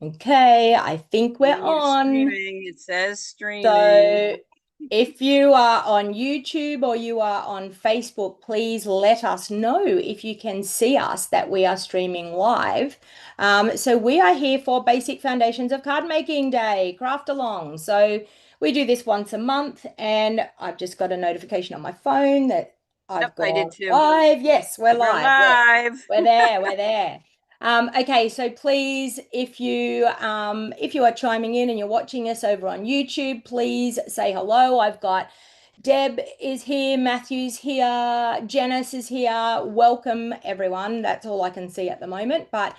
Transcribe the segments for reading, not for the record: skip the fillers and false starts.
Okay, I think we're You're on. streaming. It says streaming. So if you are on YouTube or you are on Facebook, please let us know if you can see us that we are streaming live. So we are here for Basic Foundations of Card Making Day, Craft Along. So we do this once a month, and I've just got a notification on my phone that Yep, I've I did gone too. live. Yes, we're We're live. Yes, live. we're there. We're there. Okay, so please, if you are chiming in and you're watching us over on YouTube, please say hello. I've got Deb is here, Matthew's here, Janice is here. Welcome, everyone. That's all I can see at the moment. But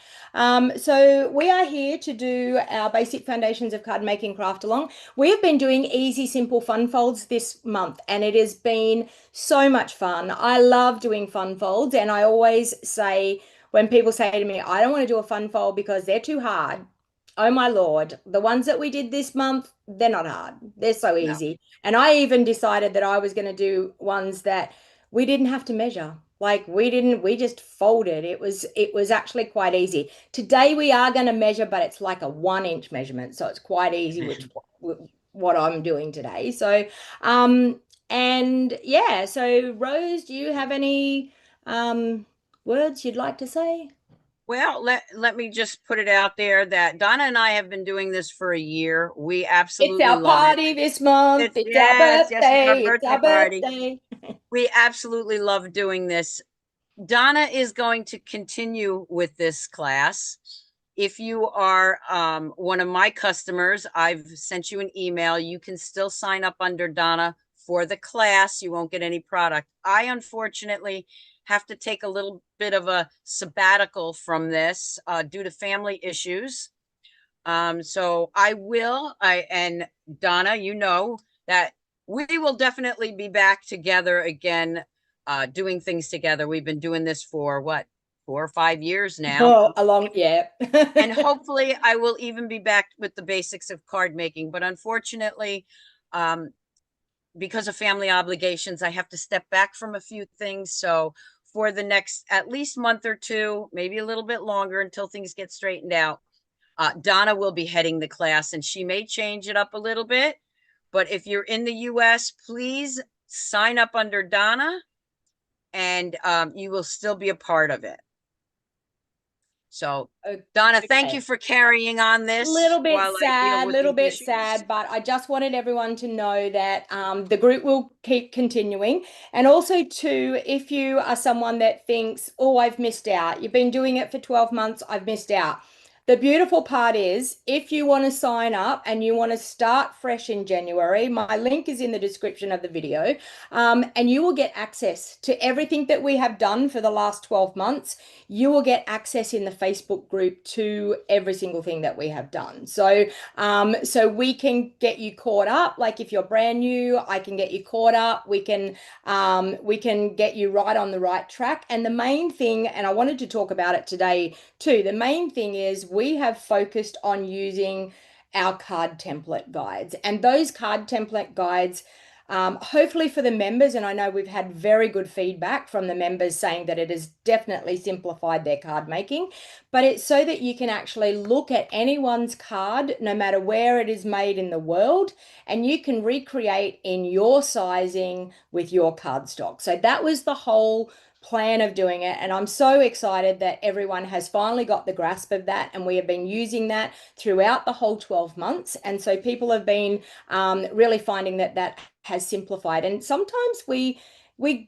so we are here to do our basic foundations of card making craft along. We have been doing easy, simple fun folds this month, and it has been so much fun. I love doing fun folds, and I always say when people say to me, I don't want to do a fun fold because they're too hard. Oh my Lord, the ones that we did this month, they're not hard. They're so No. easy. And I even decided that I was going to do ones that we didn't have to measure. Like we just folded. It was actually quite easy. Today we are going to measure, but it's like a 1 inch measurement. So it's quite easy, which what I'm doing today. So and yeah, so Rose, do you have any words you'd like to say? Well, let me just put it out there that Donna and I have been doing this for a year. We It's absolutely our love it. party this month. It's It's our yes, it's our birthday. It's birthday our party. birthday. We absolutely love doing this. Donna is going to continue with this class. If you are one of my customers, I've sent you an email. You can still sign up under Donna for the class. You won't get any product. I unfortunately have to take a little bit of a sabbatical from this due to family issues. So and Donna, you know that we will definitely be back together again, doing things together. We've been doing this for what, 4 or 5 years now. Oh, along, yeah. And hopefully I will even be back with the basics of card making. But unfortunately, um, because of family obligations, I have to step back from a few things. So for the next at least month or two, maybe a little bit longer until things get straightened out, Donna will be heading the class and she may change it up a little bit. But if you're in the US, please sign up under Donna and you will still be a part of it. So, Donna, thank you Okay. for carrying on this while I deal with Little these bit issues. sad, but I just wanted everyone to know that the group will keep continuing. And also, too, if you are someone that thinks, oh, I've missed out, you've been doing it for 12 months, I've missed out. The beautiful part is, if you want to sign up and you want to start fresh in January, my link is in the description of the video, and you will get access to everything that we have done for the last 12 months. You will get access in the Facebook group to every single thing that we have done. So we can get you caught up. Like if you're brand new, I can get you caught up. We can get you right on the right track. And the main thing, and I wanted to talk about it today too, the main thing is we have focused on using our card template guides. And those card template guides, hopefully for the members, and I know we've had very good feedback from the members saying that it has definitely simplified their card making, but it's so that you can actually look at anyone's card, no matter where it is made in the world, and you can recreate in your sizing with your cardstock. So that was the whole plan of doing it. And I'm so excited that everyone has finally got the grasp of that. And we have been using that throughout the whole 12 months. And so people have been really finding that that has simplified. And sometimes we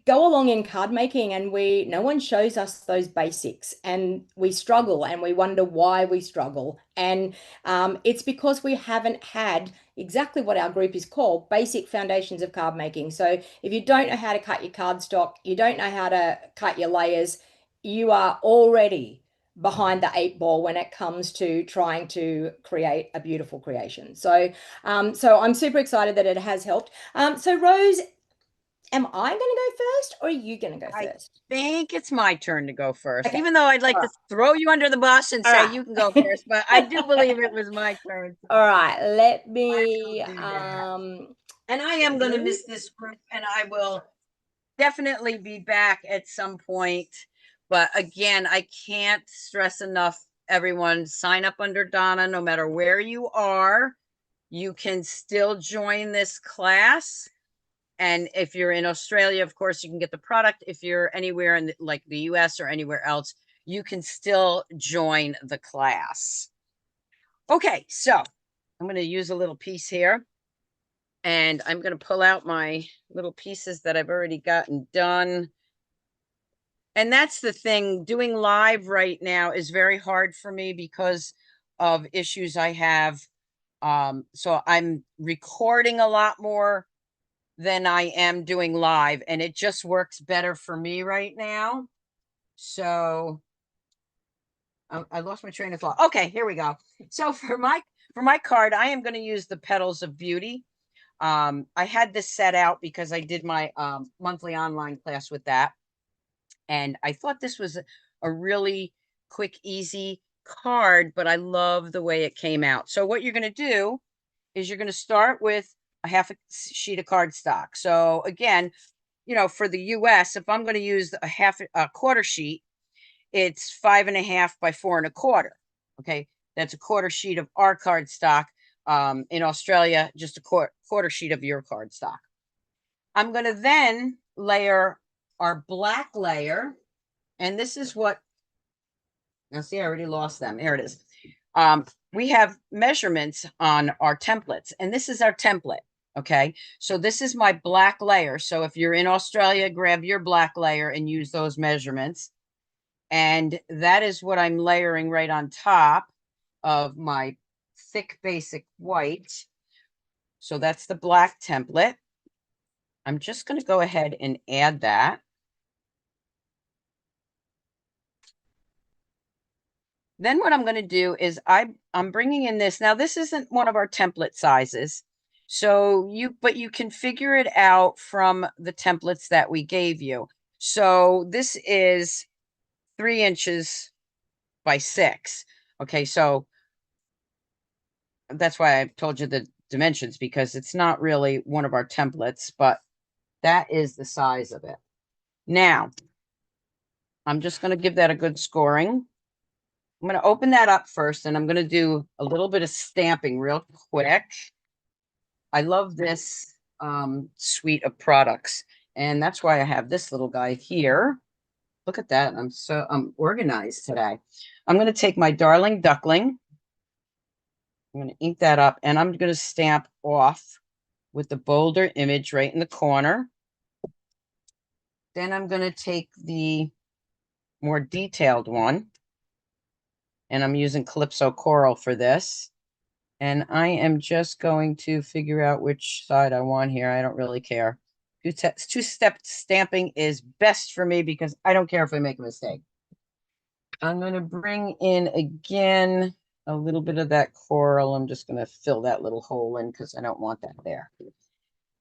go along in card making and we no one shows us those basics and we struggle and we wonder why we struggle. And it's because we haven't had exactly what our group is called, basic foundations of card making. So if you don't know how to cut your cardstock, you don't know how to cut your layers, you are already behind the 8 ball when it comes to trying to create a beautiful creation. So I'm super excited that it has helped. So Rose, am I going to go first or are you going to go I first? think it's my turn to go first, Okay. even though I'd All like to right. throw you under the bus and All say you can go right. first, but I do believe it was my turn. So All right. Let I will me do that. And I am going to miss this group and I will definitely be back at some point. But again, I can't stress enough everyone sign up under Donna, no matter where you are. You can still join this class. And if you're in Australia, of course, you can get the product. If you're anywhere in like the US or anywhere else, you can still join the class. Okay, so I'm going to use a little piece here. And I'm going to pull out my little pieces that I've already gotten done. And that's the thing, doing live right now is very hard for me because of issues I have. So I'm recording a lot more than I am doing live, and it just works better for me right now. So I lost my train of thought. Okay, here we go. So for my card, I am going to use the Petals of Beauty. I had this set out because I did my monthly online class with that. And I thought this was a really quick, easy card, but I love the way it came out. So what you're going to do is you're going to start with a half a sheet of cardstock. So again, you know, for the US, if I'm going to use a quarter sheet, it's 5.5 by 4.25. Okay. That's a quarter sheet of our cardstock. In Australia, just a quarter sheet of your cardstock. I'm going to then layer our black layer. And this is what, now see, I already lost them. There it is. We have measurements on our templates, and this is our template. Okay. So this is my black layer. So if you're in Australia, grab your black layer and use those measurements. And that is what I'm layering right on top of my thick basic white. So that's the black template. I'm just going to go ahead and add that. Then what I'm going to do is I'm bringing in this. Now, this isn't one of our template sizes. So but you can figure it out from the templates that we gave you. So this is 3 inches by 6. Okay, so that's why I told you the dimensions, because it's not really one of our templates, but that is the size of it. Now, I'm just going to give that a good scoring. I'm going to open that up first, and I'm going to do a little bit of stamping real quick. I love this suite of products, and that's why I have this little guy here. Look at that. I'm organized today. I'm going to take my Darling Duckling. I'm going to ink that up, and I'm going to stamp off with the bolder image right in the corner. Then I'm going to take the more detailed one, and I'm using Calypso Coral for this. And I am just going to figure out which side I want here. I don't really care. Two-step stamping is best for me because I don't care if I make a mistake. I'm going to bring in again a little bit of that coral. I'm just going to fill that little hole in because I don't want that there.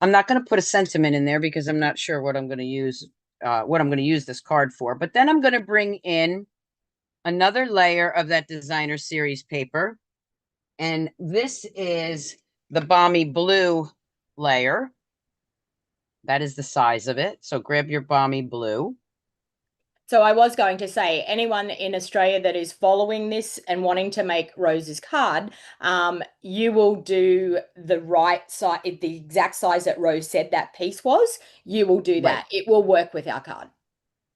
I'm not going to put a sentiment in there because I'm not sure what I'm going to use, this card for. But then I'm going to bring in another layer of that designer series paper. And this is the Balmy Blue layer. That is the size of it. So grab your Balmy Blue. So I was going to say, anyone in Australia that is following this and wanting to make Rose's card, you will do the right size, the exact size that Rose said that piece was. You will do that. It will work with our card.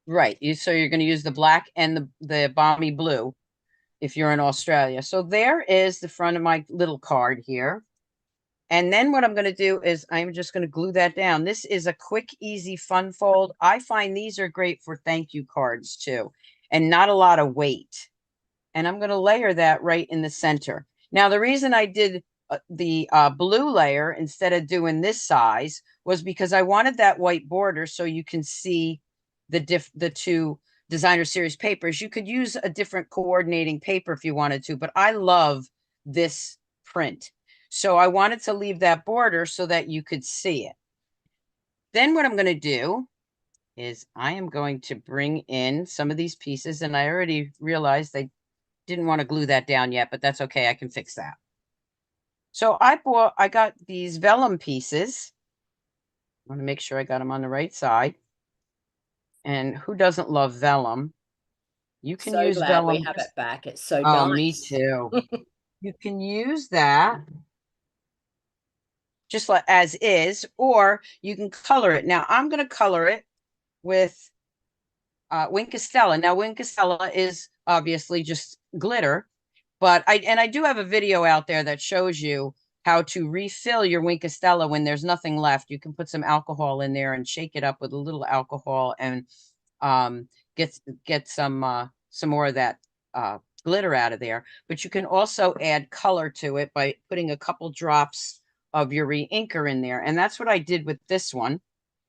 Right. So you're going to use the black and the Balmy Blue if you're in Australia. So there is the front of my little card here. And then what I'm going to do is I'm just going to glue that down. This is a quick, easy, fun fold. I find these are great for thank you cards too, and not a lot of weight. And I'm going to layer that right in the center. Now, the reason I did the blue layer instead of doing this size was because I wanted that white border so you can see the two designer series papers. You could use a different coordinating paper if you wanted to, but I love this print. So I wanted to leave that border so that you could see it. Then what I'm going to do is I am going to bring in some of these pieces, and I already realized I didn't want to glue that down yet, but that's okay. I can fix that. So I got these vellum pieces. I want to make sure I got them on the right side. And who doesn't love vellum? You can So use glad we vellum. have it back. It's so Oh, me nice. too. You can use that just like as is, or you can color it. Now I'm going to color it with Wink Estella. Now Wink Estella is obviously just glitter, but I do have a video out there that shows you how to refill your Wink Estella when there's nothing left. You can put some alcohol in there and shake it up with a little alcohol and um, get some more of that glitter out of there. But you can also add color to it by putting a couple drops of your re-inker in there. And that's what I did with this one.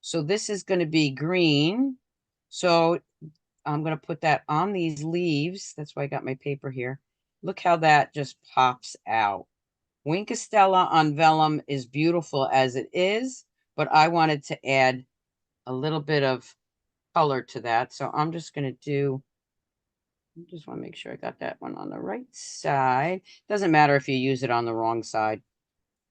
So this is going to be green. So I'm going to put that on these leaves. That's why I got my paper here. Look how that just pops out. Wink Estella on vellum is beautiful as it is, but I wanted to add a little bit of color to that. So I'm just going to do, I just want to make sure I got that one on the right side. Doesn't matter if you use it on the wrong side,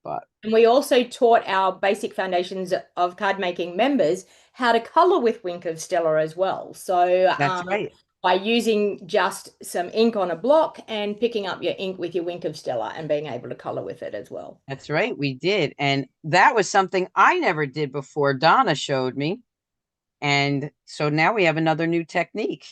but. And we also taught our basic foundations of card making members how to color with Wink of Stella as well. So That's right. by using just some ink on a block and picking up your ink with your Wink of Stella and being able to color with it as well. That's right. We did. And that was something I never did before. Donna showed me. And so now we have another new technique.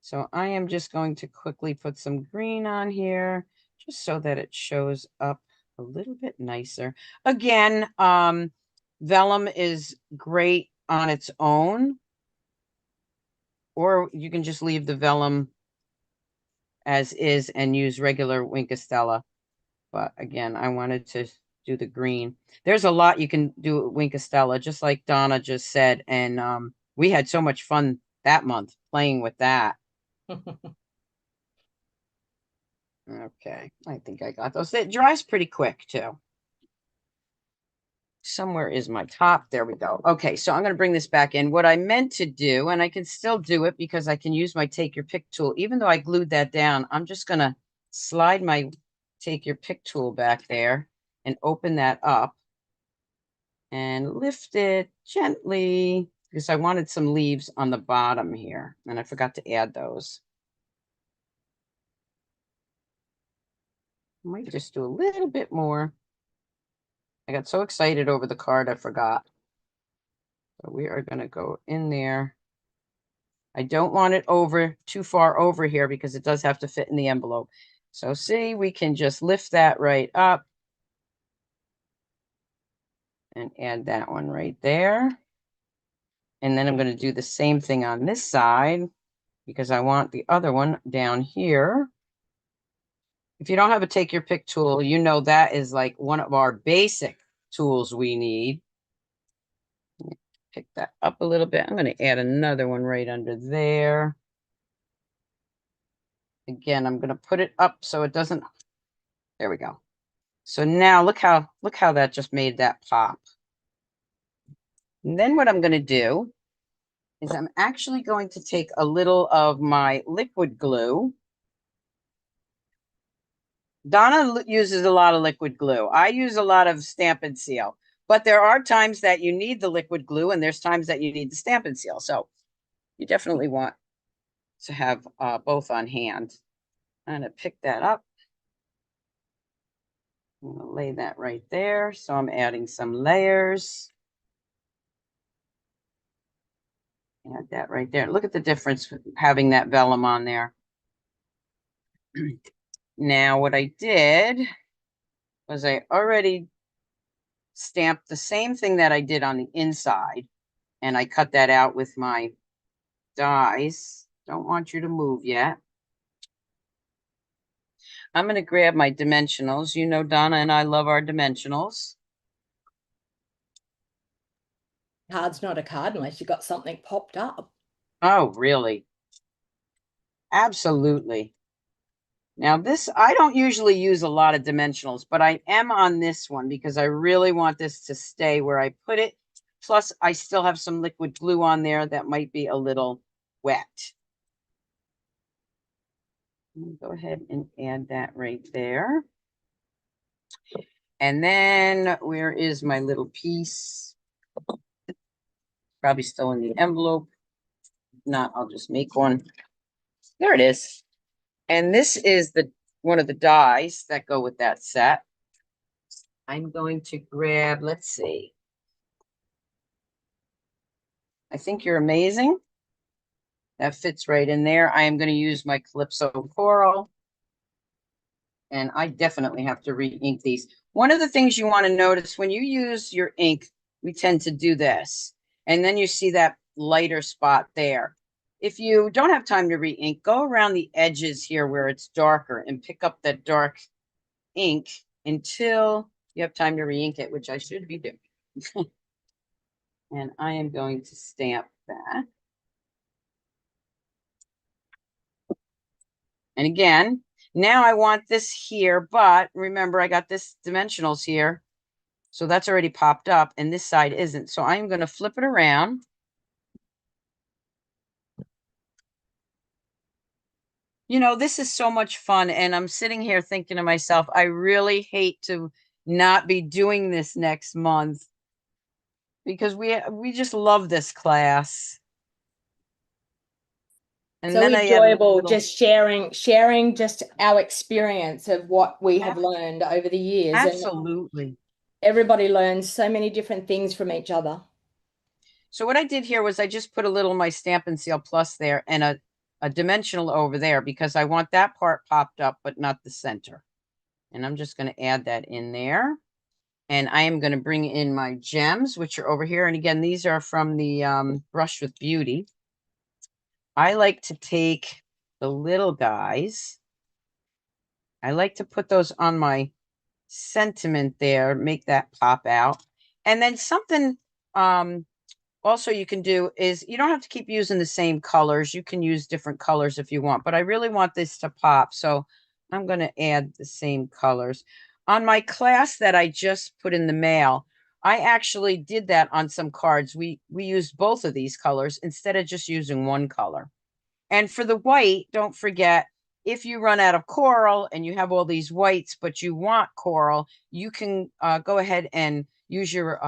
So I am just going to quickly put some green on here just so that it shows up a little bit nicer. Again, vellum is great on its own, or you can just leave the vellum as is and use regular Wink Estella. But again, I wanted to do the green. There's a lot you can do at Wink Estella, just like Donna just said. And we had so much fun that month playing with that. Okay, I think I got those. It dries pretty quick too. Somewhere is my top. There we go. Okay, so I'm going to bring this back in. What I meant to do, and I can still do it because I can use my Take Your Pick tool. Even though I glued that down, I'm just going to slide my Take Your Pick tool back there and open that up and lift it gently because I wanted some leaves on the bottom here, and I forgot to add those. I might just do a little bit more. I got so excited over the card, I forgot. So we are going to go in there. I don't want it over too far over here because it does have to fit in the envelope. So see, we can just lift that right up and add that one right there. And then I'm going to do the same thing on this side because I want the other one down here. If you don't have a Take Your Pick tool, you know that is like one of our basic tools we need. Pick that up a little bit. I'm going to add another one right under there. Again, I'm going to put it up so it doesn't, there we go. So now look how that just made that pop. And then what I'm going to do is I'm actually going to take a little of my liquid glue. Donna uses a lot of liquid glue. I use a lot of Stampin' Seal, but there are times that you need the liquid glue and there's times that you need the Stampin' Seal. So you definitely want to have both on hand. I'm going to pick that up. I'm going to lay that right there. So I'm adding some layers. Add that right there. Look at the difference with having that vellum on there. Now, what I did was I already stamped the same thing that I did on the inside, and I cut that out with my dies. Don't want you to move yet. I'm going to grab my dimensionals. You know, Donna and I love our dimensionals. Card's not a card unless you got something popped up. Oh, really? Absolutely. Now this, I don't usually use a lot of dimensionals, but I am on this one because I really want this to stay where I put it. Plus, I still have some liquid glue on there that might be a little wet. Go ahead and add that right there. And then where is my little piece? Probably still in the envelope. If not, I'll just make one. There it is. And this is the one of the dies that go with that set. I'm going to grab, let's see. I think you're amazing. That fits right in there. I am going to use my Calypso Coral. And I definitely have to re-ink these. One of the things you want to notice when you use your ink, we tend to do this. And then you see that lighter spot there. If you don't have time to re-ink, go around the edges here where it's darker and pick up that dark ink until you have time to re-ink it, which I should be doing. And I am going to stamp that. And again, now I want this here, but remember I got this dimensionals here. So that's already popped up and this side isn't. So I'm going to flip it around. You know, this is so much fun. And I'm sitting here thinking to myself, I really hate to not be doing this next month because we just love this class. And So then I add a enjoyable, little, just sharing just our experience of what we have learned over the years. And absolutely. everybody learns so many different things from each other. So what I did here was I just put a little of my Stampin' Seal Plus there and a dimensional over there because I want that part popped up, but not the center. And I'm just going to add that in there. And I am going to bring in my gems, which are over here. And again, these are from the Brush with Beauty. I like to take the little guys. I like to put those on my sentiment there, make that pop out. And then something also you can do is you don't have to keep using the same colors. You can use different colors if you want, but I really want this to pop. So I'm going to add the same colors. On my class that I just put in the mail, I actually did that on some cards. We used both of these colors instead of just using one color. And for the white, don't forget, if you run out of coral and you have all these whites, but you want coral, you can go ahead and use your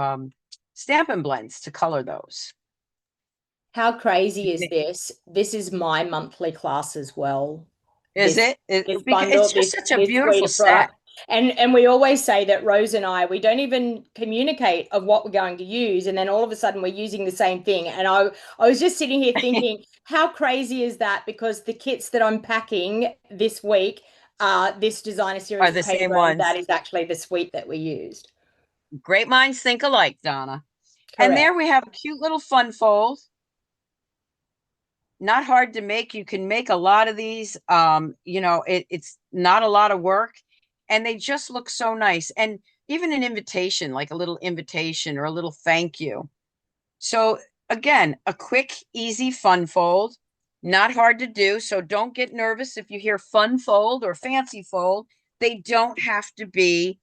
Stampin' Blends to color those. How crazy is this? This is my monthly class as well. Is This it? this Because bundle, it's just such a this suite beautiful of product. set. And we always say that Rose and I, we don't even communicate of what we're going to use, and then all of a sudden we're using the same thing. And I was just sitting here thinking, how crazy is that? Because the kits that I'm packing this week, this designer series Are of the same paper, and that ones. is actually the suite that we used. Great minds think alike, Donna. And Correct. there we have a cute little fun fold. Not hard to make. You can make a lot of these. You know, it's not a lot of work and they just look so nice. And even an invitation, like a little invitation or a little thank you. So again, a quick, easy fun fold, not hard to do. So don't get nervous if you hear fun fold or fancy fold. They don't have to be.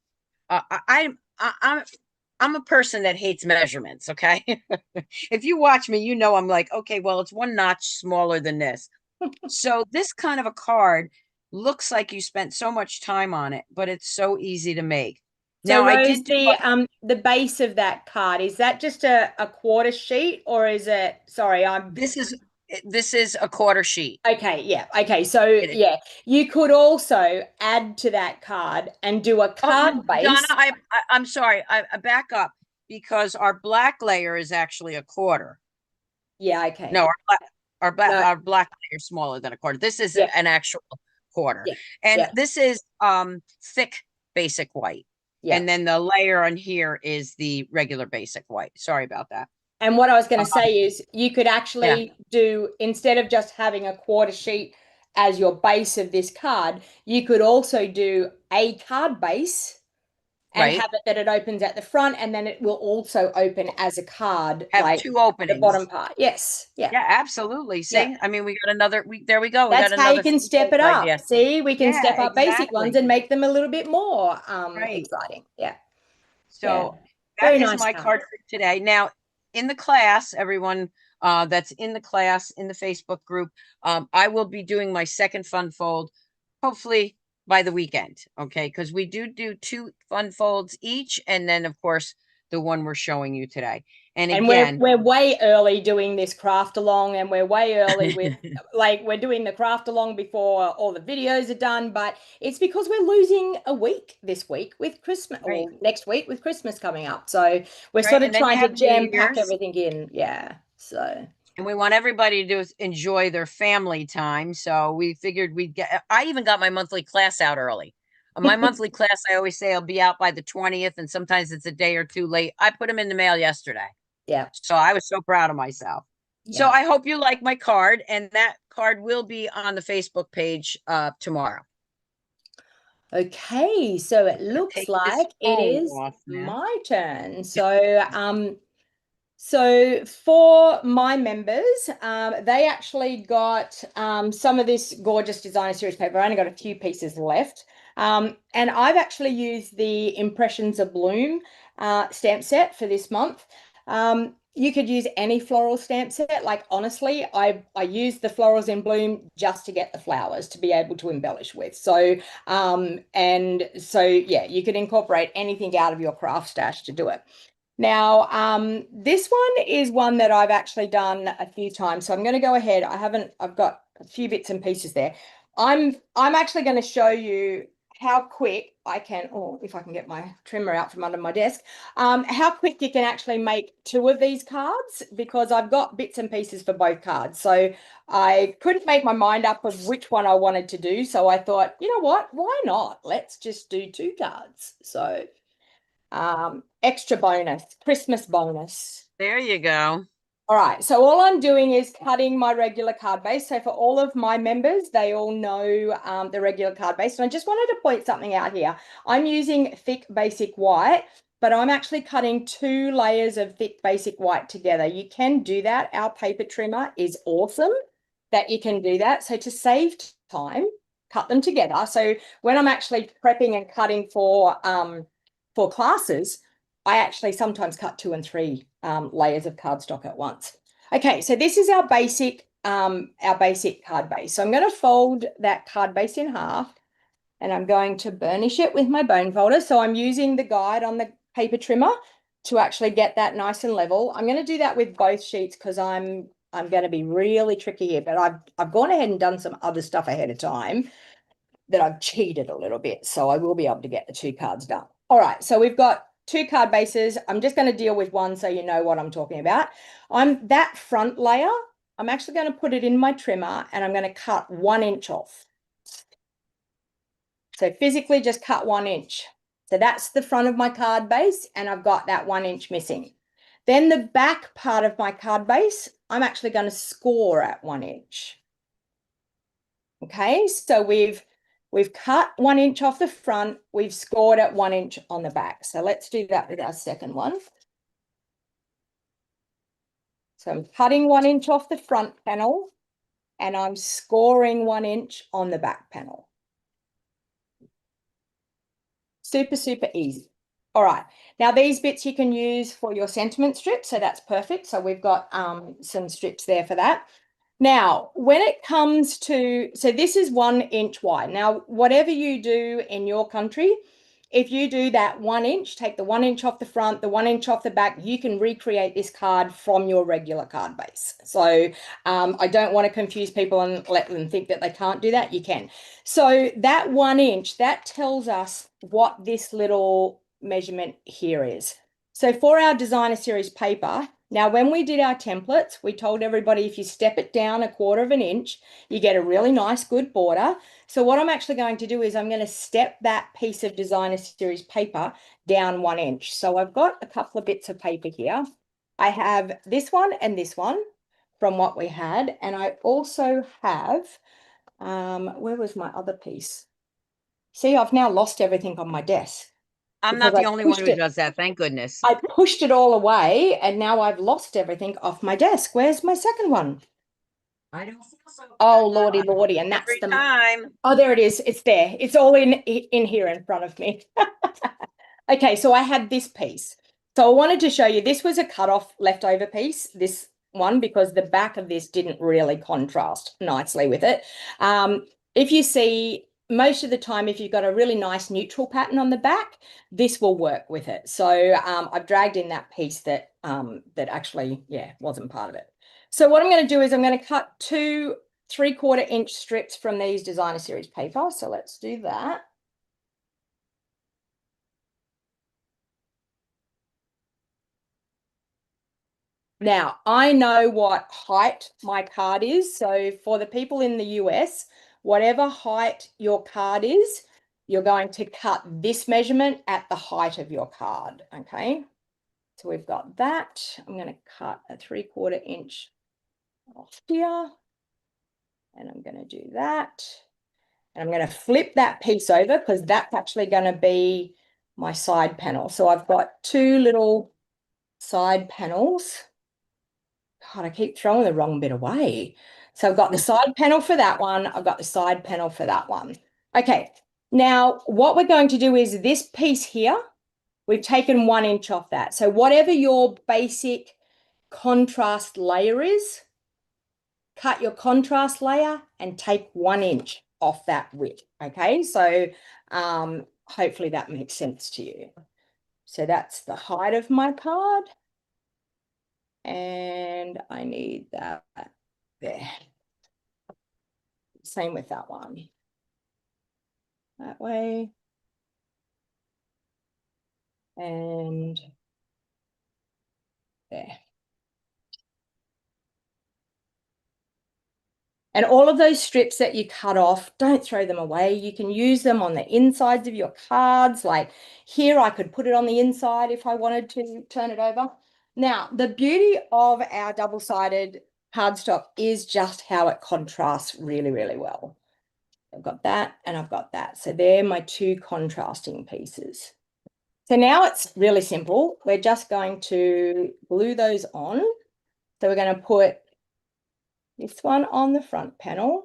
I'm a person that hates measurements. Okay, if you watch me, you know I'm like, okay, well, it's one notch smaller than this. So this kind of a card looks like you spent so much time on it, but it's so easy to make. So Now I Rose, did do my, the base of that card, is that just a quarter sheet, or is it, sorry, I'm this is a quarter sheet. okay, yeah. Okay. So It is. yeah, you could also add to that card and do a Oh, card Donna, base. I'm sorry. I back up because our black layer is actually a quarter. Yeah, okay. No, No, our black layer is smaller than a quarter. This is yeah, an actual quarter. yeah, And yeah, this is thick basic white. yeah. And then the layer on here is the regular basic white. Sorry about that. And what I was going Um, to say is you could yeah, actually do, instead of just having a quarter sheet as your base of this card, you could also do a card base and right. have it that it opens at the front, and then it will also open as a card, Have like two the bottom openings. part. Yes. Yeah. Yeah, absolutely. Yeah. See, I mean, we got another, there we go. We That's got how you another can step it up. idea. See, we can Yeah, step up basic ones exactly. and make them a little bit more Right. exciting. Yeah. Yeah. So that Very is nice my card. card for today. Now, in the class, everyone that's in the class, in the Facebook group, I will be doing my second fun fold, hopefully by the weekend. Okay, because we do two fun folds each. And then, of course, the one we're showing you today. And And again, we're way early doing this craft along, and we're way early with like we're doing the craft along before all the videos are done, but it's because we're losing a week this week with Christmas right, or next week with Christmas coming up. So we're right. sort of And then you trying to have New jam pack Year's. everything in. Yeah. So And we want everybody to enjoy their family time. So we figured we'd get, I even got my monthly class out early. My monthly class, I always say I'll be out by the 20th, and sometimes it's a day or two late. I put them in the mail yesterday. yeah. So I was so proud of myself. So Yeah. I hope you like my card, and that card will be on the Facebook page tomorrow. Okay, so it looks Take this like it phone is off now. my turn. So for my members, they actually got some of this gorgeous designer series paper. I only got a few pieces left. And I've actually used the Impressions of Bloom stamp set for this month. You could use any floral stamp set. Like honestly, I use the florals in bloom just to get the flowers to be able to embellish with. So yeah, you could incorporate anything out of your craft stash to do it. Now, this one is one that I've actually done a few times. So I'm going to go ahead. I've got a few bits and pieces there. I'm actually going to show you how quick I can, or if I can get my trimmer out from under my desk, how quick you can actually make two of these cards, because I've got bits and pieces for both cards. So I couldn't make my mind up of which one I wanted to do. So I thought, you know what, why not? Let's just do two cards. So extra bonus, Christmas bonus. There you go. All right, so all I'm doing is cutting my regular card base. So for all of my members, they all know the regular card base. And I just wanted to point something out here. I'm using thick basic white, but I'm actually cutting 2 layers of thick basic white together. You can do that. Our paper trimmer is awesome that you can do that. So to save time, cut them together. So when I'm actually prepping and cutting for classes, I actually sometimes cut 2 and 3 layers of cardstock at once. Okay, so this is our basic card base. So I'm going to fold that card base in half, and I'm going to burnish it with my bone folder. So I'm using the guide on the paper trimmer to actually get that nice and level. I'm going to do that with both sheets because I'm going to be really tricky here, but I've gone ahead and done some other stuff ahead of time that I've cheated a little bit. So I will be able to get the 2 cards done. All right, so we've got 2 card bases. I'm just going to deal with one so you know what I'm talking about. That front layer, I'm actually going to put it in my trimmer, and I'm going to cut 1 inch off. So physically just cut 1 inch. So that's the front of my card base, and I've got that 1 inch missing. Then the back part of my card base, I'm actually going to score at 1 inch. Okay, so we've cut 1 inch off the front, we've scored at 1 inch on the back. So let's do that with our second one. So I'm cutting 1 inch off the front panel, and I'm scoring 1 inch on the back panel. Super, super easy. All right, now these bits you can use for your sentiment strip, so that's perfect. So we've got some strips there for that. Now, when it comes to, so this is 1 inch wide. Now, whatever you do in your country, if you do that 1 inch, take the 1 inch off the front, the 1 inch off the back, you can recreate this card from your regular card base. So I don't want to confuse people and let them think that they can't do that. You can. So that 1 inch, that tells us what this little measurement here is. So for our designer series paper, now when we did our templates, we told everybody if you step it down 1/4 of an inch, you get a really nice good border. So what I'm actually going to do is I'm going to step that piece of designer series paper down 1 inch. So I've got a couple of bits of paper here. I have this one and this one from what we had. And I also have, where was my other piece? See, I've now lost everything on my desk. I'm not the only one who does that. Thank goodness. I pushed it all away, and now I've lost everything off my desk. Where's my second one? I don't feel so. Oh, Lordy, Lordy. And that's Every time. Oh, there it is. It's there. It's all in here in front of me. Okay, so I had this piece. So I wanted to show you, this was a cut off leftover piece, this one, because the back of this didn't really contrast nicely with it. If you see most of the time, if you've got a really nice neutral pattern on the back, this will work with it. So I've dragged in that piece that that actually, yeah, wasn't part of it. So what I'm going to do is I'm going to cut 2 3/4 inch strips from these designer series paper. So let's do that. Now, I know what height my card is. So for the people in the US, whatever height your card is, you're going to cut this measurement at the height of your card, okay? So we've got that. I'm going to cut a 3/4 inch off here. And I'm going to do that. And I'm going to flip that piece over because that's actually going to be my side panel. So I've got 2 little side panels. God, I keep throwing the wrong bit away. So I've got the side panel for that one. I've got the side panel for that one. Okay, now what we're going to do is this piece here, we've taken 1 inch off that. So whatever your basic contrast layer is, cut your contrast layer and take 1 inch off that width. Okay, so hopefully that makes sense to you. So that's the height of my card. And I need that there. Same with that one. That way. And there. And all of those strips that you cut off, don't throw them away. You can use them on the insides of your cards. Like here, I could put it on the inside if I wanted to turn it over. Now, the beauty of our double-sided cardstock is just how it contrasts really, really well. I've got that and I've got that. So they're my 2 contrasting pieces. So now it's really simple. We're just going to glue those on. So we're going to put this one on the front panel.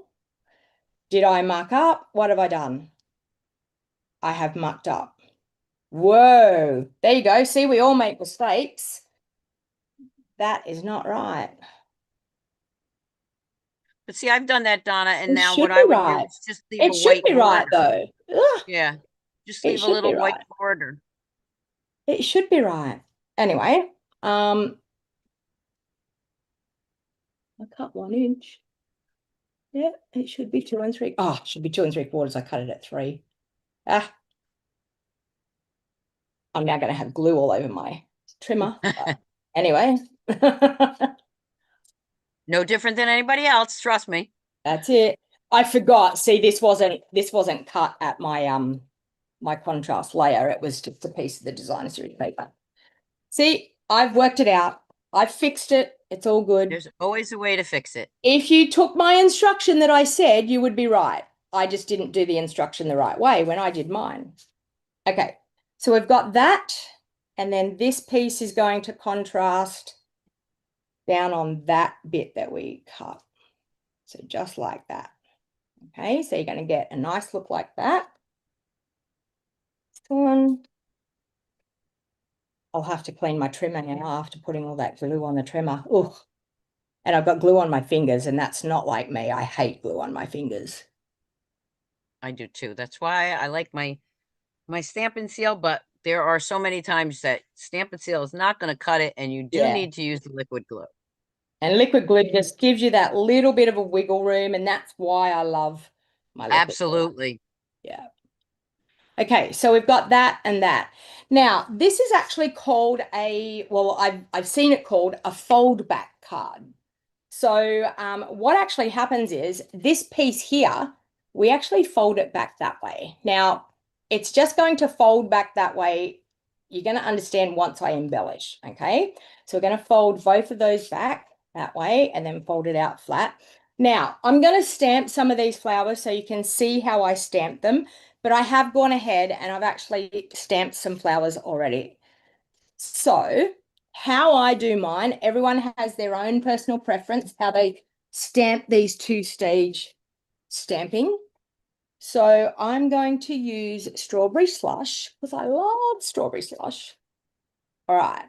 Did I muck up? What have I done? I have mucked up. Whoa, there you go. See, we all make mistakes. That is not right. But see, I've done that, Donna, and It now should what be I would do right. is just leave It a should white be right border. though. Ugh, Yeah, just it leave a should be little white right. border. It should be right. Anyway, I cut 1 inch. Yeah, it should be 2 3. Oh, it should be 2 3/4. I cut it at 3. Ah, I'm now going to have glue all over my trimmer. Anyway, No different than anybody else, trust me. that's it. I forgot. See, this wasn't cut at my my contrast layer. It was just a piece of the designer series paper. See, I've worked it out. I've fixed it. It's all good. There's always a way to fix it. If you took my instruction that I said, you would be right. I just didn't do the instruction the right way when I did mine. Okay, so we've got that. And then this piece is going to contrast down on that bit that we cut. So just like that. Okay, so you're going to get a nice look like that. One. I'll have to clean my trimmer now after putting all that glue on the trimmer. Ugh. And I've got glue on my fingers, and that's not like me. I hate glue on my fingers. I do too. That's why I like my Stampin' Seal, but there are so many times that Stampin' Seal is not going to cut it, and you do need to use the liquid glue. And liquid glue just gives you that little bit of a wiggle room, and that's why I love my liquid glue. Absolutely. Yeah. Okay, so we've got that and that. Now, this is actually called well, I've seen it called a fold back card. So what actually happens is this piece here, we actually fold it back that way. Now, it's just going to fold back that way. You're going to understand once I embellish, okay? So we're going to fold both of those back that way and then fold it out flat. Now, I'm going to stamp some of these flowers so you can see how I stamp them, but I have gone ahead and I've actually stamped some flowers already. So how I do mine, everyone has their own personal preference, how they stamp these 2-stage stamping. So I'm going to use strawberry slush because I love strawberry slush. All right.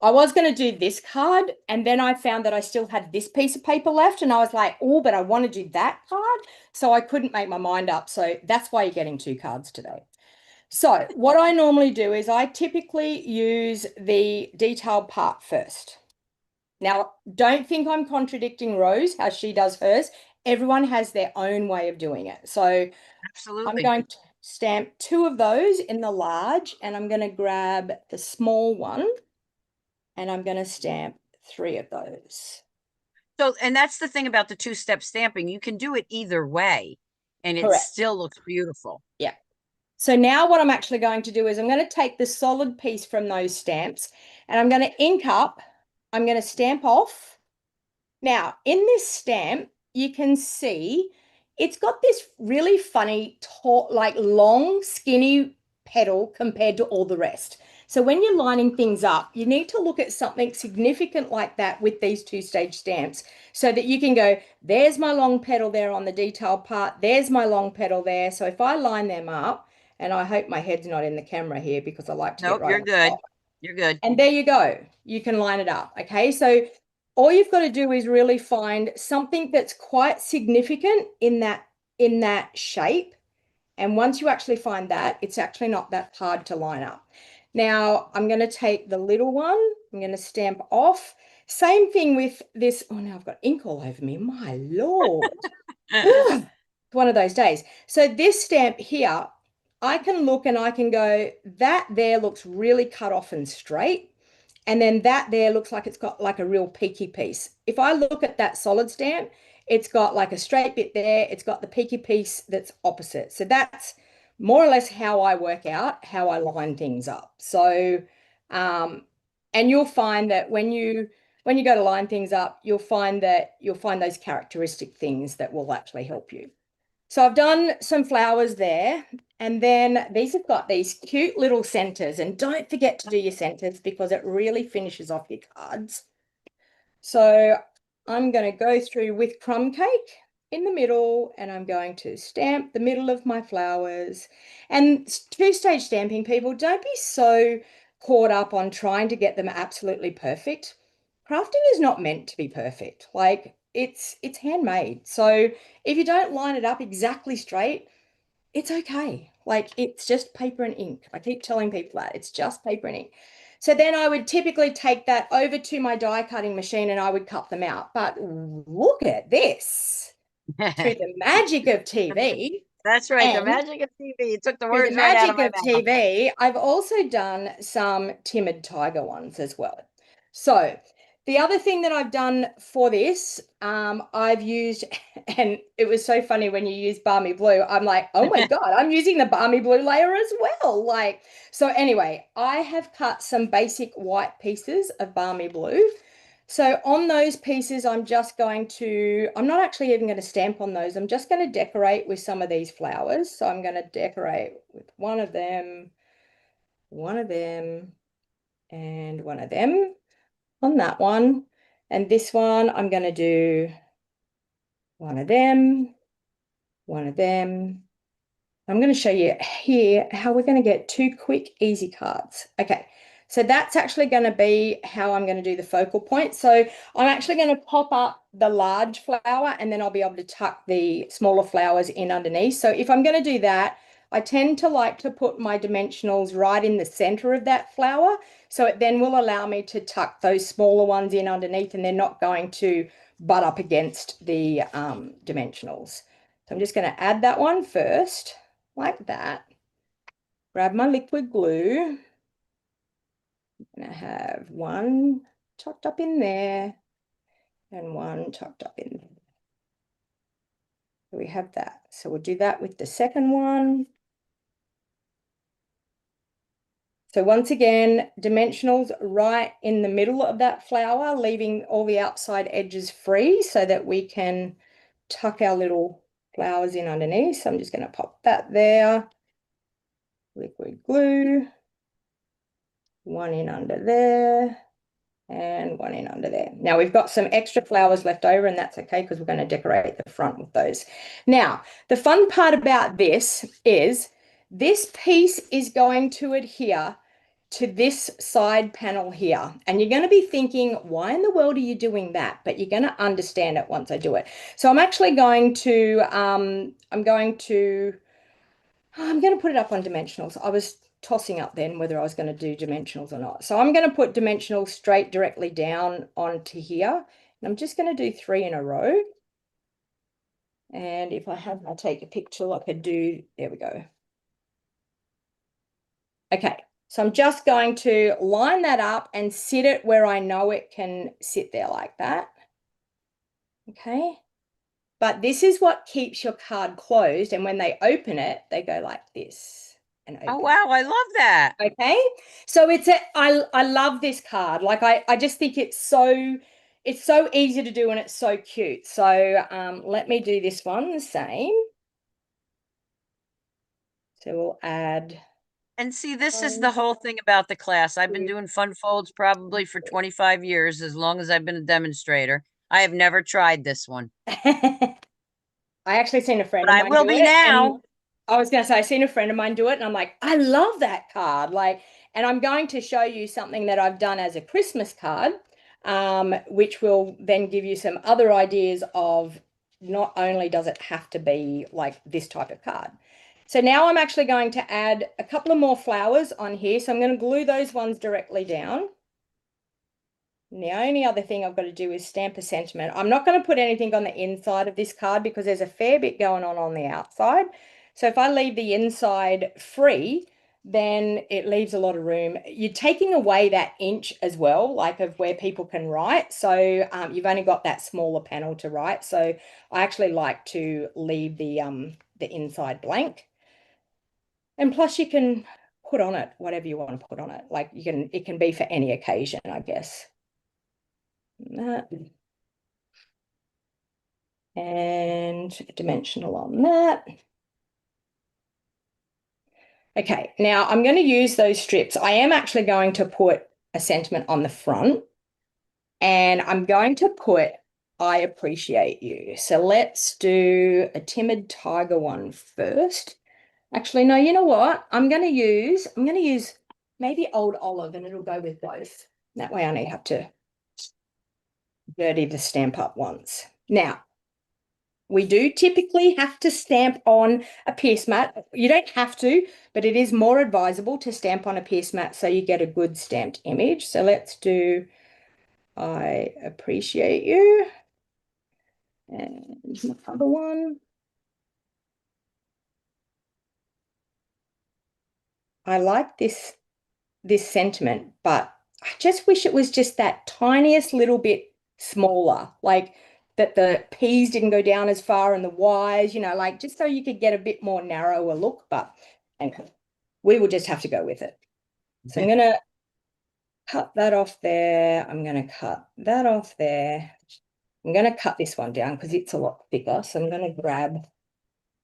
I was going to do this card, and then I found that I still had this piece of paper left, and I was like, oh, but I want to do that card. So I couldn't make my mind up. So that's why you're getting two cards today. So what I normally do is I typically use the detailed part first. Now, don't think I'm contradicting Rose, how she does hers. Everyone has their own way of doing it. So I'm Absolutely. going to stamp two of those in the large, and I'm going to grab the small one, and I'm going to stamp three of those. So, and that's the thing about the two-step stamping. You can do it either way, and it Correct. still looks beautiful. Yeah. So now what I'm actually going to do is I'm going to take the solid piece from those stamps, and I'm going to ink up. I'm going to stamp off. Now, in this stamp, you can see it's got this really funny, like long, skinny petal compared to all the rest. So when you're lining things up, you need to look at something significant like that with these two-stage stamps so that you can go, there's my long petal there on the detailed part, there's my long petal there. So if I line them up, and I hope my head's not in the camera here because I like to get Nope, right you're on good. top. You're good. And there you go. You can line it up. Okay. So all you've got to do is really find something that's quite significant in that shape. And once you actually find that, it's actually not that hard to line up. Now I'm going to take the little one. I'm going to stamp off. Same thing with this. Oh, now I've got ink all over me. My Lord. Ugh. It's one of those days. So this stamp here, I can look and I can go, that there looks really cut off and straight. And then that there looks like it's got like a real peaky piece. If I look at that solid stamp, it's got like a straight bit there. It's got the peaky piece that's opposite. So that's more or less how I work out how I line things up. So, and you'll find that when you go to line things up, you'll find those characteristic things that will actually help you. So I've done some flowers there, and then these have got these cute little centers, and don't forget to do your centers because it really finishes off your cards. So I'm going to go through with crumb cake in the middle, and I'm going to stamp the middle of my flowers. And two-stage stamping, people, don't be so caught up on trying to get them absolutely perfect. Crafting is not meant to be perfect. Like it's handmade. So if you don't line it up exactly straight, it's okay. Like it's just paper and ink. I keep telling people that it's just paper and ink. So then I would typically take that over to my die cutting machine and I would cut them out. But look at this through the magic of TV That's right. The and magic of TV. You took the through the words right out of magic my of mouth. TV, I've also done some timid tiger ones as well. So the other thing that I've done for this, I've used, and it was so funny when you use Balmy Blue. I'm like, oh my God, I'm using the Balmy Blue layer as well. Like, so anyway, I have cut some basic white pieces of Balmy Blue. So on those pieces, I'm not actually even going to stamp on those. I'm just going to decorate with some of these flowers. So I'm going to decorate with one of them, and one of them on that one. And this one, I'm going to do one of them, one of them. I'm going to show you here how we're going to get two quick, easy cards. Okay, so that's actually going to be how I'm going to do the focal point. So I'm actually going to pop up the large flower and then I'll be able to tuck the smaller flowers in underneath. So if I'm going to do that, I tend to like to put my dimensionals right in the center of that flower. So it then will allow me to tuck those smaller ones in underneath and they're not going to butt up against the dimensionals. So I'm just going to add that one first, like that. Grab my liquid glue. I'm going to have one tucked up in there and one tucked up in there. We have that. So we'll do that with the second one. So once again, dimensionals right in the middle of that flower, leaving all the outside edges free so that we can tuck our little flowers in underneath. So I'm just going to pop that there. Liquid glue. One in under there. And one in under there. Now we've got some extra flowers left over and that's okay because we're going to decorate the front with those. Now, the fun part about this is this piece is going to adhere to this side panel here. And you're going to be thinking, why in the world are you doing that? But you're going to understand it once I do it. So I'm actually going to, I'm going to put it up on dimensionals. I was tossing up then whether I was going to do dimensionals or not. So I'm going to put dimensionals straight directly down onto here. And I'm just going to do 3 in a row. And if I'll take a picture like I do, there we go. Okay, so I'm just going to line that up and sit it where I know it can sit there like that. Okay, but this is what keeps your card closed. And when they open it, they go like this and open. Oh, wow. I love that. Okay, so I love this card. Like I just think it's so easy to do and it's so cute. So let me do this one the same. So we'll add. And see, this is the whole thing about the class. I've been doing fun folds probably for 25 years, as long as I've been a demonstrator. I have never tried this one. I actually seen a friend But of I mine will do be it, now. and I was going to say, I seen a friend of mine do it, and I'm like, I love that card. Like, and I'm going to show you something that I've done as a Christmas card, which will then give you some other ideas of not only does it have to be like this type of card. So now I'm actually going to add a couple of more flowers on here. So I'm going to glue those ones directly down. And the only other thing I've got to do is stamp a sentiment. I'm not going to put anything on the inside of this card because there's a fair bit going on the outside. So if I leave the inside free, then it leaves a lot of room. You're taking away that inch as well, like of where people can write. So you've only got that smaller panel to write. So I actually like to leave the inside blank. And plus you can put on it whatever you want to put on it. Like it can be for any occasion, I guess. That. And dimensional on that. Okay, now I'm going to use those strips. I am actually going to put a sentiment on the front, and I'm going to put I appreciate you. So let's do a timid tiger one first. Actually, no, you know what? I'm going to use maybe Old Olive, and it'll go with both. That way I only have to dirty the stamp up once. Now, we do typically have to stamp on a pierce mat. You don't have to, but it is more advisable to stamp on a pierce mat so you get a good stamped image. So let's do I appreciate you. And the other one. I like this sentiment, but I just wish it was just that tiniest little bit smaller, like that the P's didn't go down as far and the Y's, like just so you could get a bit more narrower look, but anyway, we will just have to go with it. So I'm going to cut that off there. I'm going to cut that off there. I'm going to cut this one down because it's a lot thicker. So I'm going to grab,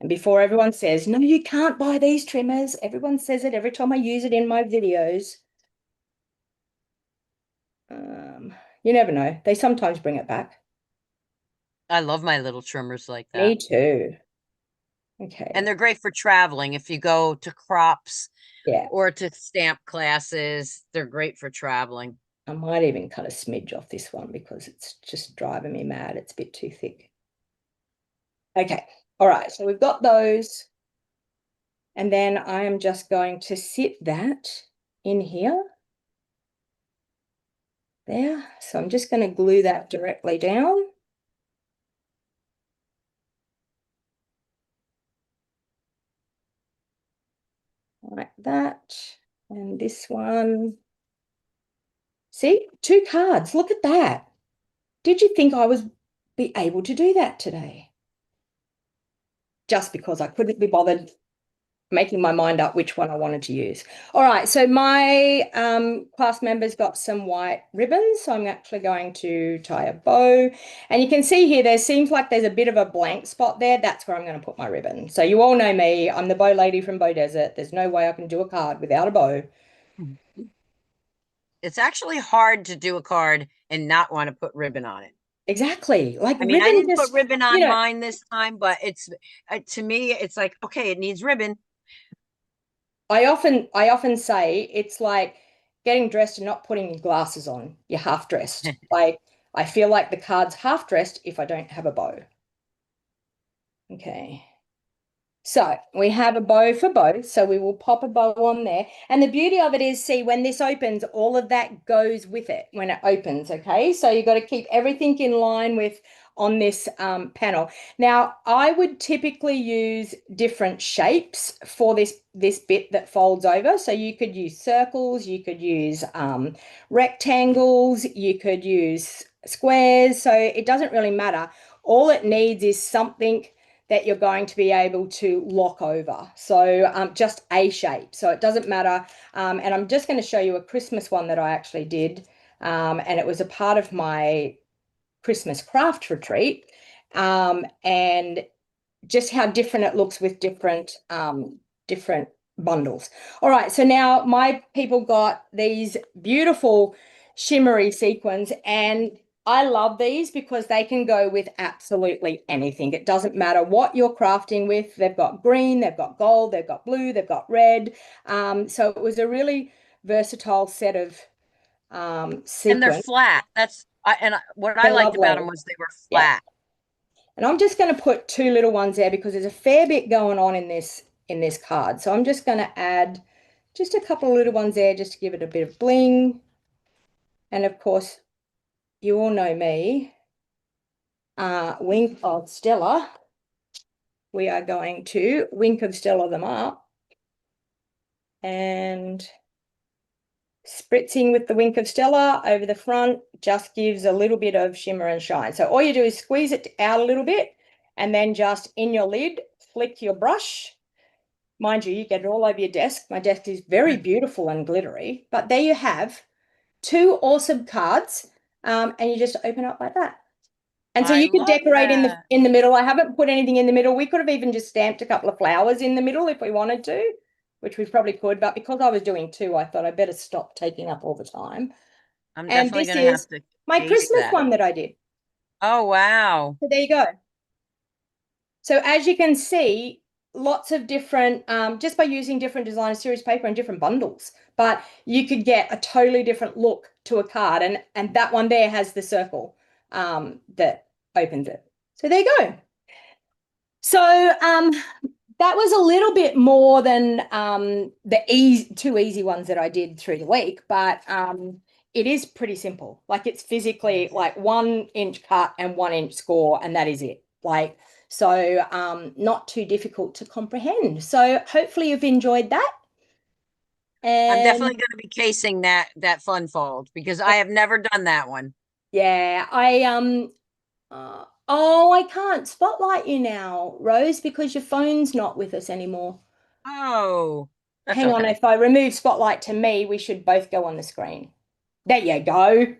and before everyone says, no, you can't buy these trimmers. Everyone says it every time I use it in my videos. You never know. They sometimes bring it back. I love my little trimmers like that. Me too. Okay. And they're great for traveling. If you go to crops Yeah. or to stamp classes, they're great for traveling. I might even cut a smidge off this one because it's just driving me mad. It's a bit too thick. Okay. All right. So we've got those. And then I am just going to sit that in here. There. So I'm just going to glue that directly down. Like that. And this one. See, 2 cards. Look at that. Did you think I was be able to do that today? Just because I couldn't be bothered making my mind up which one I wanted to use. All right, so my class members got some white ribbons, so I'm actually going to tie a bow. And you can see here, there seems like there's a bit of a blank spot there. That's where I'm going to put my ribbon. So you all know me. I'm the bow lady from Bow Desert. There's no way I can do a card without a bow. It's actually hard to do a card and not want to put ribbon on it. Exactly. Like I mean, I didn't just, put ribbon on mine this time, but it's to me, it's like, okay, it needs ribbon. I often say it's like getting dressed and not putting your glasses on. You're half dressed. Like, I feel like the card's half dressed if I don't have a bow. Okay. So we have a bow for both. So we will pop a bow on there. And the beauty of it is, see, when this opens, all of that goes with it when it opens. Okay. So you've got to keep everything in line with on this panel. Now, I would typically use different shapes for this bit that folds over. So you could use circles, you could use rectangles, you could use squares. So it doesn't really matter. All it needs is something that you're going to be able to lock over. So just a shape. So it doesn't matter. And I'm just going to show you a Christmas one that I actually did. And it was a part of my Christmas craft retreat. And just how different it looks with different bundles. All right, so now my people got these beautiful shimmery sequins, and I love these because they can go with absolutely anything. It doesn't matter what you're crafting with. They've got green, they've got gold, they've got blue, they've got red. So it was a really versatile set of sequins. And they're flat. What I liked about them was they were flat. Yeah. And I'm just going to put two little ones there because there's a fair bit going on in this card. So I'm just going to add just a couple of little ones there just to give it a bit of bling. And of course, you all know me, Wink of Stella. We are going to Wink of Stella them up and spritzing with the Wink of Stella over the front just gives a little bit of shimmer and shine. So all you do is squeeze it out a little bit and then just in your lid, flick your brush. Mind you, you get it all over your desk. My desk is very beautiful and glittery, but there you have two awesome cards. And you just open up like that. And so you could decorate in the middle. I haven't put anything in the middle. We could have even just stamped a couple of flowers in the middle if we wanted to, which we probably could, but because I was doing two, I thought I better stop taking up all the time. I'm definitely going to have to my Christmas one that I did. Oh, wow. So there you go. So as you can see, lots of different, just by using different designer series paper and different bundles, but you could get a totally different look to a card. And that one there has the circle that opens it. So there you go. So that was a little bit more than the two easy ones that I did through the week, but it is pretty simple. Like it's physically like 1 inch cut and 1 inch score, and that is it. Like, so not too difficult to comprehend. So hopefully you've enjoyed that. And I'm definitely going to be casing that fun fold because I have never done that one. Yeah, oh, I can't spotlight you now, Rose, because your phone's not with us anymore. Oh, hang on. If I remove spotlight to me, we should both go on the screen. There you go.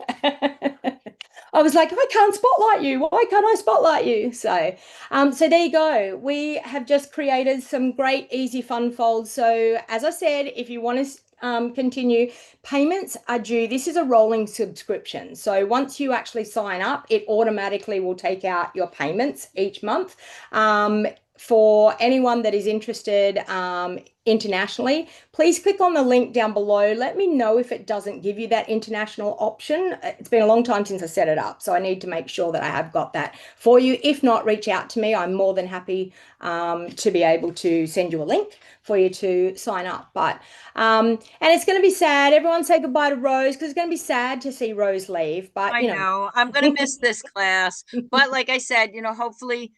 I was like, I can't spotlight you. Why can't I spotlight you? So there you go. We have just created some great, easy, fun folds. So as I said, if you want to continue, payments are due. This is a rolling subscription. So once you actually sign up, it automatically will take out your payments each month. For anyone that is interested internationally, please click on the link down below. Let me know if it doesn't give you that international option. It's been a long time since I set it up, so I need to make sure that I have got that for you. If not, reach out to me. I'm more than happy to be able to send you a link for you to sign up. But and it's going to be sad. Everyone say goodbye to Rose because it's going to be sad to see Rose leave. But I know I'm going to miss this class. But like I said, hopefully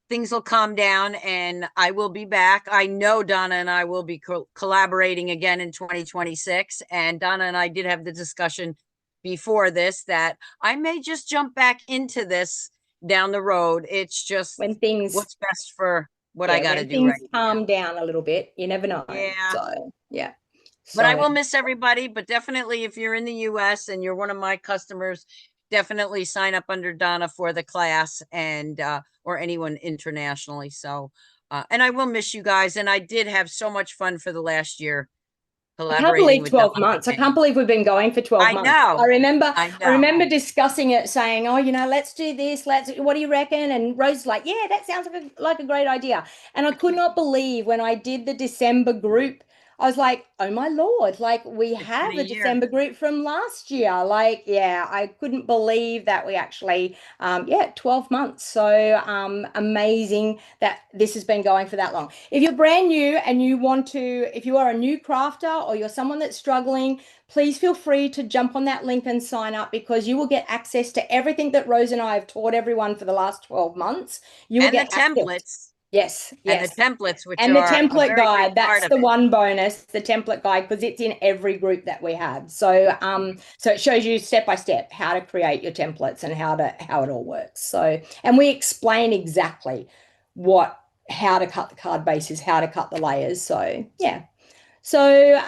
things will calm down and I will be back. I know Donna and I will be collaborating again in 2026. And Donna and I did have the discussion before this that I may just jump back into this down the road. It's just what's best for what I got to do. Things calm down a little bit. You never know. Yeah. So, yeah. But I will miss everybody. But definitely, if you're in the US and you're one of my customers, definitely sign up under Donna for the class and or anyone internationally. So and I will miss you guys. And I did have so much fun for the last year. I can't believe 12 months. I can't believe we've been going for 12 months. I remember discussing it, saying, oh, let's do this. What do you reckon? And Rose's like, yeah, that sounds like a great idea. And I could not believe when I did the December group, I was like, oh my Lord, like we It's been have a a year. December group from last year. Like, yeah, I couldn't believe that we actually, yeah, 12 months. So amazing that this has been going for that long. If you're brand new and you want to, if you are a new crafter or you're someone that's struggling, please feel free to jump on that link and sign up because you will get access to everything that Rose and I have taught everyone for the last 12 months. You will And the get access. templates, Yes, and the yes. templates, which And the are a template very big guide, part that's of the it. one bonus, the template guide, because it's in every group that we have. So it shows you step by step how to create your templates and how it all works. So, and we explain exactly how to cut the card bases, how to cut the layers. So yeah. So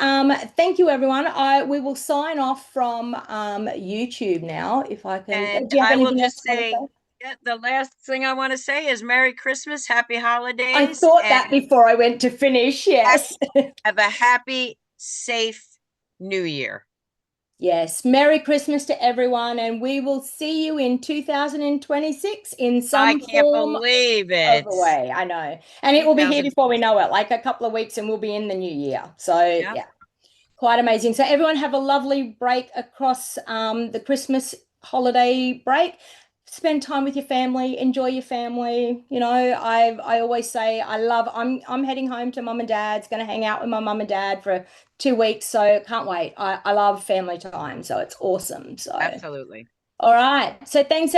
thank you everyone. We will sign off from YouTube now if I can. Do And you have I will anything else just you want to say, say? yeah, the last thing I want to say is Merry Christmas, Happy I Holidays, thought and that before I went to finish. Yes. have a happy, safe New Year. Yes, Merry Christmas to everyone, and we will see you in 2026 in I some can't form believe of it. a way. I know. And it will be here before we 2026. know it, like a couple of weeks, and we'll be in the new year. So, Yeah, yeah, quite amazing. So, everyone have a lovely break across the Christmas holiday break. Spend time with your family, enjoy your family. You know, I always say I'm heading home to mum and dad's, gonna hang out with my mum and dad for 2 weeks. So can't wait. I love family time. So it's awesome. So absolutely. all right. So thanks